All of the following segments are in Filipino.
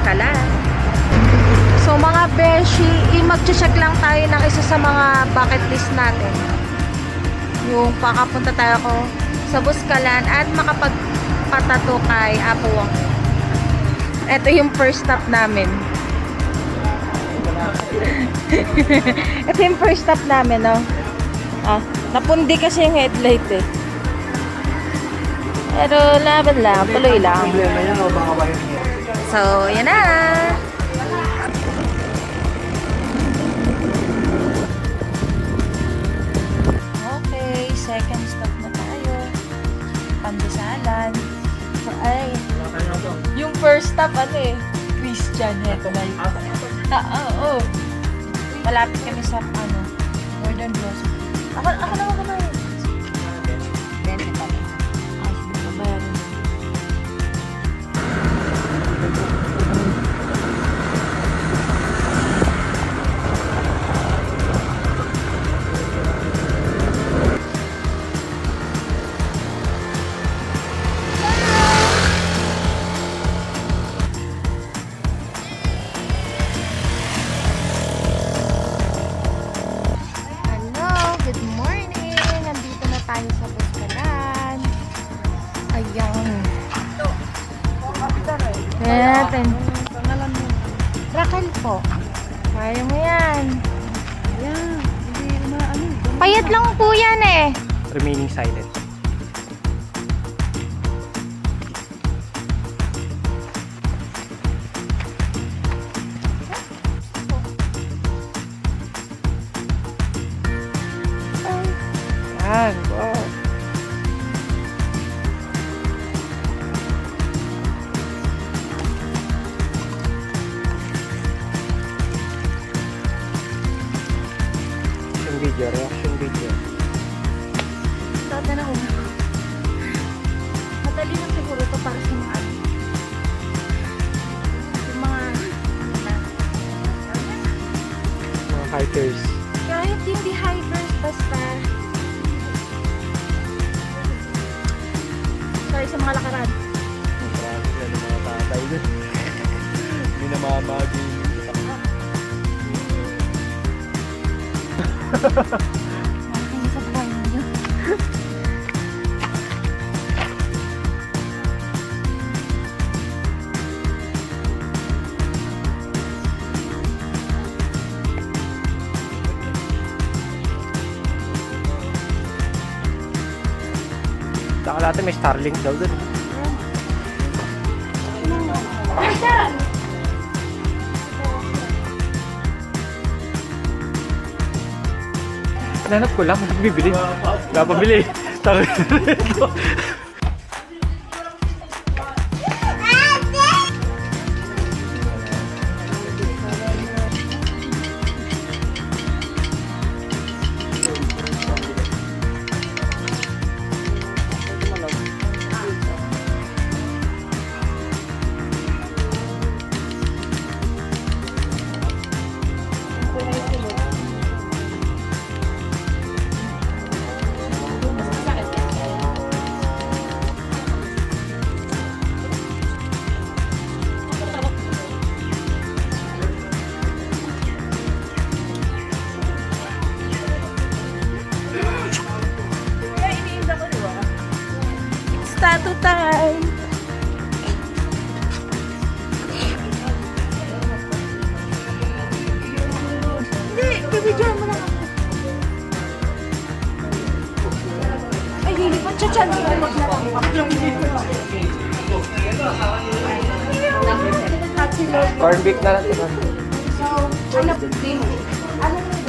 Buscalan. So mga beshi, mag-check lang tayo ng isa sa mga bucket list natin. Yung pakapunta tayo ko sa Buscalan at makapagpatato kay Apo Wong. Ito yung first stop namin. Ito yung first stop namin, no? Napundi kasi yung headlight eh. Pero laban lang, tuloy lang. So, yan na. Okay, second stop na tayo. Pandesalan. Ay, yung first stop Christian headlight. Oo. Malapit kami sa Northern Blossom. Ako na kumain. Sige, babayaran mo. Natin. Rakal po. Kaya mo yan. Payat lang po yan eh. Remaining silent. Yan. Wow. Reaction video. Tata na ako. Madali lang siguro ito para sa mga yung mga hikers. Kahit hindi hikers, basta sorry sa mga lakaran. Marami sila ng mga tatay doon. Hindi na mamagin. Maraming sa buhay ninyo. Saka natin may Starlink daw doon. Nanap ko lang, bibili. Napabili. Tawag na ito. Tattoo time! Hindi, bibidyoan mo lang ako. Ay, hindi pa tsa-tsan. Corn beef na lang ito. Ano din? Ano din?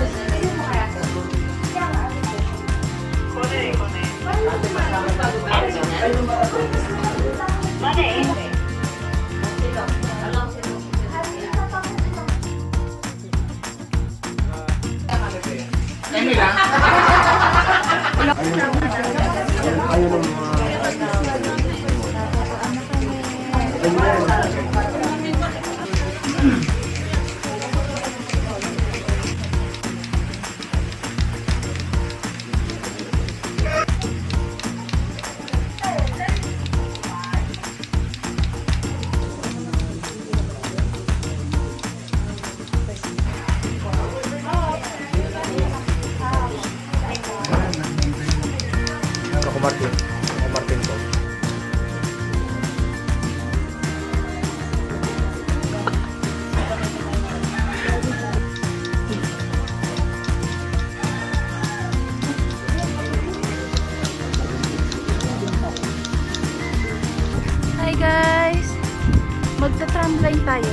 magta-tramline tayo.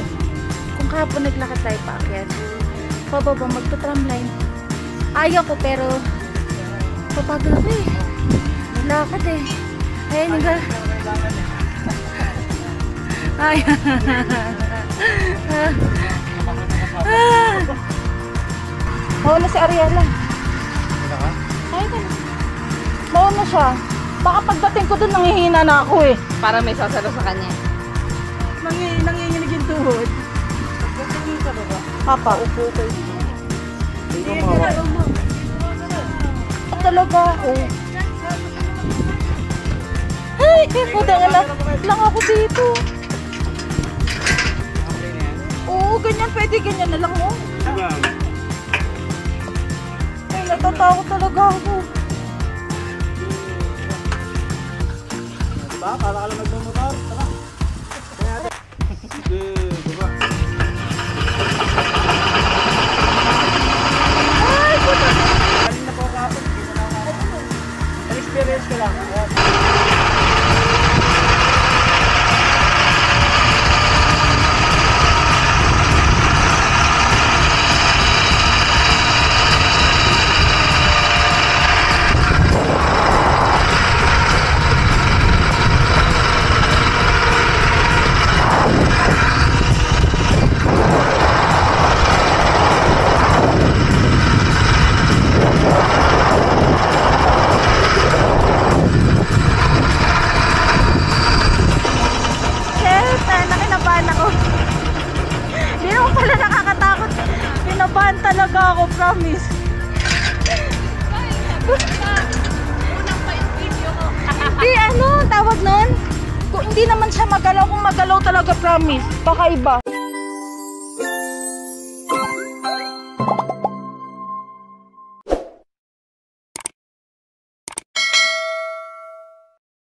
Kung kahapon naglakad tayo paakyat. Pababa, magta-tramline. Ayaw ko pero papagod ako eh. Lakad eh. Ayun, nga. Ay. Mauna si Ariela. Wala ka? Ay, ka na. Mauna siya. Baka pagdating ko dun, nanghihina na ako eh. Para may sasalo sa kanya. Nanginginig yung tuhod. Pagdating ka ba? Papa. Upo kayo. Hindi mo mawawala. Talaga ako. Ay, puta nga lang ako dito. Okay na yan. Oo, ganyan. Pwede ganyan na lang oh. Diba? Ay, natatakot talaga ako. Diba? Para ka lang nagmumotor. Tara. Kaya natin. Sige, diba? Ay, puta. Galing na po kapag. Hindi mo na ako. Experience ko lang. Ayan. Shit, nakinabahan ako. Hindi naman pala nakakatakot. Kinabahan talaga ako, promise. Hindi, ano, tawag nun? Kung hindi naman siya magalaw, kung magalaw talaga, promise. Baka iba.